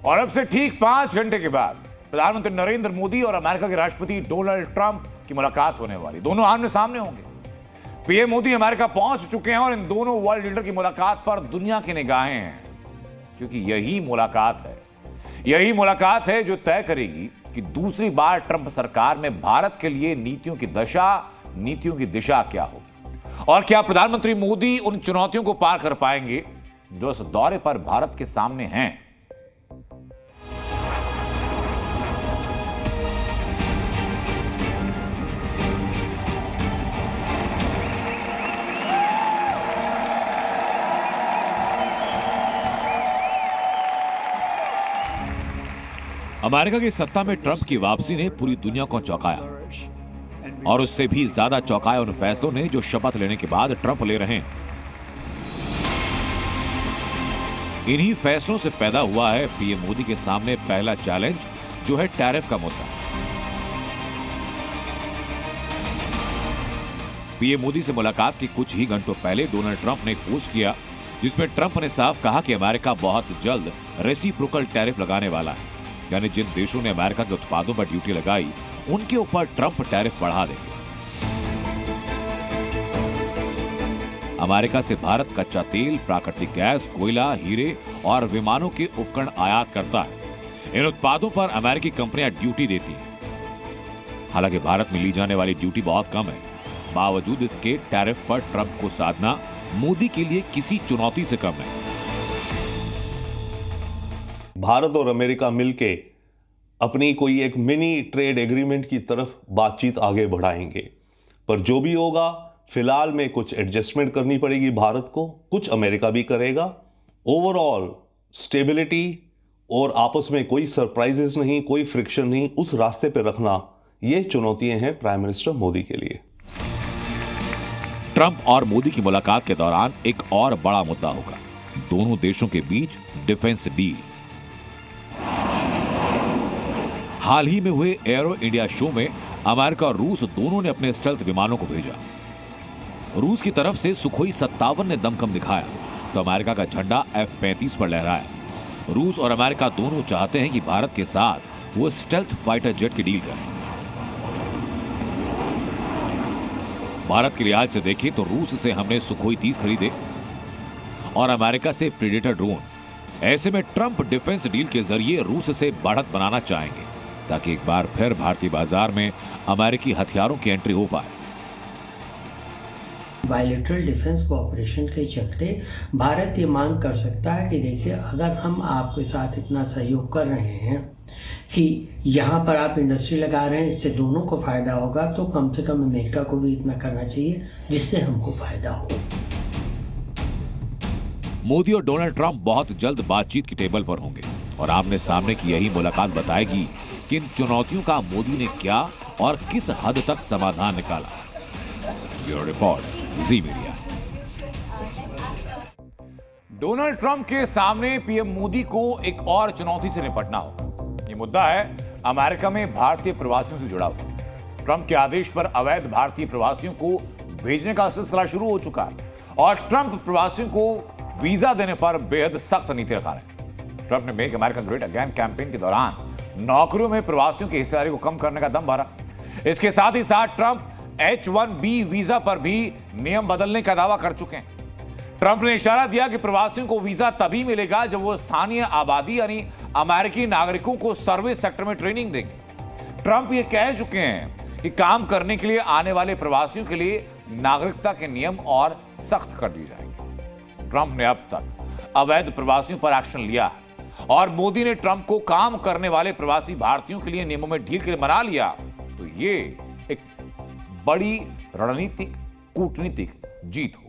और अब से ठीक 5 घंटे के बाद प्रधानमंत्री नरेंद्र मोदी और अमेरिका के राष्ट्रपति डोनाल्ड ट्रंप की मुलाकात होने वाली। दोनों आमने सामने होंगे। पीएम मोदी अमेरिका पहुंच चुके हैं और इन दोनों वर्ल्ड लीडर की मुलाकात पर दुनिया की निगाहें हैं, क्योंकि यही मुलाकात है जो तय करेगी कि दूसरी बार ट्रंप सरकार में भारत के लिए नीतियों की दिशा क्या होगी और क्या प्रधानमंत्री मोदी उन चुनौतियों को पार कर पाएंगे जो इस दौरे पर भारत के सामने हैं। अमेरिका की सत्ता में ट्रंप की वापसी ने पूरी दुनिया को चौंकाया और उससे भी ज्यादा चौंकाया उन फैसलों ने जो शपथ लेने के बाद ट्रंप ले रहे हैं। इन्हीं फैसलों से पैदा हुआ है पीएम मोदी के सामने पहला चैलेंज, जो है टैरिफ का मुद्दा। पीएम मोदी से मुलाकात के कुछ ही घंटों पहले डोनाल्ड ट्रंप ने एक पोस्ट किया जिसमें ट्रंप ने साफ कहा कि अमेरिका बहुत जल्द रेसिप्रोकल टैरिफ लगाने वाला है, यानी जिन देशों ने अमेरिका के उत्पादों पर ड्यूटी लगाई उनके ऊपर ट्रंप टैरिफ बढ़ा देंगे। अमेरिका से भारत कच्चा तेल, प्राकृतिक गैस, कोयला, हीरे और विमानों के उपकरण आयात करता है। इन उत्पादों पर अमेरिकी कंपनियां ड्यूटी देती हैं। हालांकि भारत में ली जाने वाली ड्यूटी बहुत कम है। बावजूद इसके टैरिफ पर ट्रंप को साधना मोदी के लिए किसी चुनौती से कम है। भारत और अमेरिका मिलके अपनी कोई एक मिनी ट्रेड एग्रीमेंट की तरफ बातचीत आगे बढ़ाएंगे, पर जो भी होगा फिलहाल में कुछ एडजस्टमेंट करनी पड़ेगी भारत को, कुछ अमेरिका भी करेगा। ओवरऑल स्टेबिलिटी और आपस में कोई सरप्राइजेस नहीं, कोई फ्रिक्शन नहीं, उस रास्ते पे रखना, ये चुनौतियां हैं प्राइम मिनिस्टर मोदी के लिए। ट्रंप और मोदी की मुलाकात के दौरान एक और बड़ा मुद्दा होगा, दोनों देशों के बीच डिफेंस डील। हाल ही में हुए एरो इंडिया शो में अमेरिका और रूस दोनों ने अपने स्टेल्थ विमानों को भेजा। रूस की तरफ से सुखोई 57 ने दमखम दिखाया तो अमेरिका का झंडा F-35 पर लहराया। रूस और अमेरिका दोनों चाहते हैं कि भारत के साथ वो स्टेल्थ फाइटर जेट की डील करें। भारत के लिहाज से देखें तो रूस से हमने सुखोई 30 खरीदे और अमेरिका से प्रेडेटर ड्रोन। ऐसे में ट्रंप डिफेंस डील के जरिए रूस से बढ़त बनाना चाहेंगे ताकि एक बार फिर भारतीय बाजार में अमेरिकी हथियारों की एंट्री हो पाए। बायलैटरल डिफेंस कोऑपरेशन के चलते भारत ये मांग कर सकता है कि देखिए, अगर हम आपके साथ इतना सहयोग कर रहे हैं कि यहाँ पर आप इंडस्ट्री लगा रहे हैं, इससे दोनों को फायदा होगा, तो कम से कम अमेरिका को भी इतना करना चाहिए जिससे हमको फायदा हो। मोदी और डोनाल्ड ट्रंप बहुत जल्द बातचीत की टेबल पर होंगे और आमने सामने की यही मुलाकात बताएगी कि इन चुनौतियों का मोदी ने क्या और किस हद तक समाधान निकाला। ब्यूरो रिपोर्ट, जी मीडिया। डोनाल्ड ट्रंप के सामने पीएम मोदी को एक और चुनौती से निपटना होगा। ये मुद्दा है अमेरिका में भारतीय प्रवासियों से जुड़ा हुआ। ट्रंप के आदेश पर अवैध भारतीय प्रवासियों को भेजने का सिलसिला शुरू हो चुका है और ट्रंप प्रवासियों को वीजा देने पर बेहद सख्त नीति रखा है। ट्रंप ने make America great again campaign के दौरान नौकरियों में प्रवासियों की हिस्सेदारी को कम करने का दम भरा। इसके साथ ही साथ ट्रंप H-1B वीजा पर भी नियम बदलने का दावा कर चुके हैं। ट्रंप ने इशारा दिया कि प्रवासियों को वीजा तभी मिलेगा जब वो स्थानीय आबादी यानी अमेरिकी नागरिकों को सर्विस सेक्टर में ट्रेनिंग देंगे। ट्रंप ये कह चुके हैं कि काम करने के लिए आने वाले प्रवासियों के लिए नागरिकता के नियम और सख्त कर दिए जाएंगे। ट्रंप ने अब तक अवैध प्रवासियों पर एक्शन लिया है और मोदी ने ट्रंप को काम करने वाले प्रवासी भारतीयों के लिए नियमों में ढील के लिए मना लिया, तो ये एक बड़ी रणनीतिक कूटनीतिक जीत हो।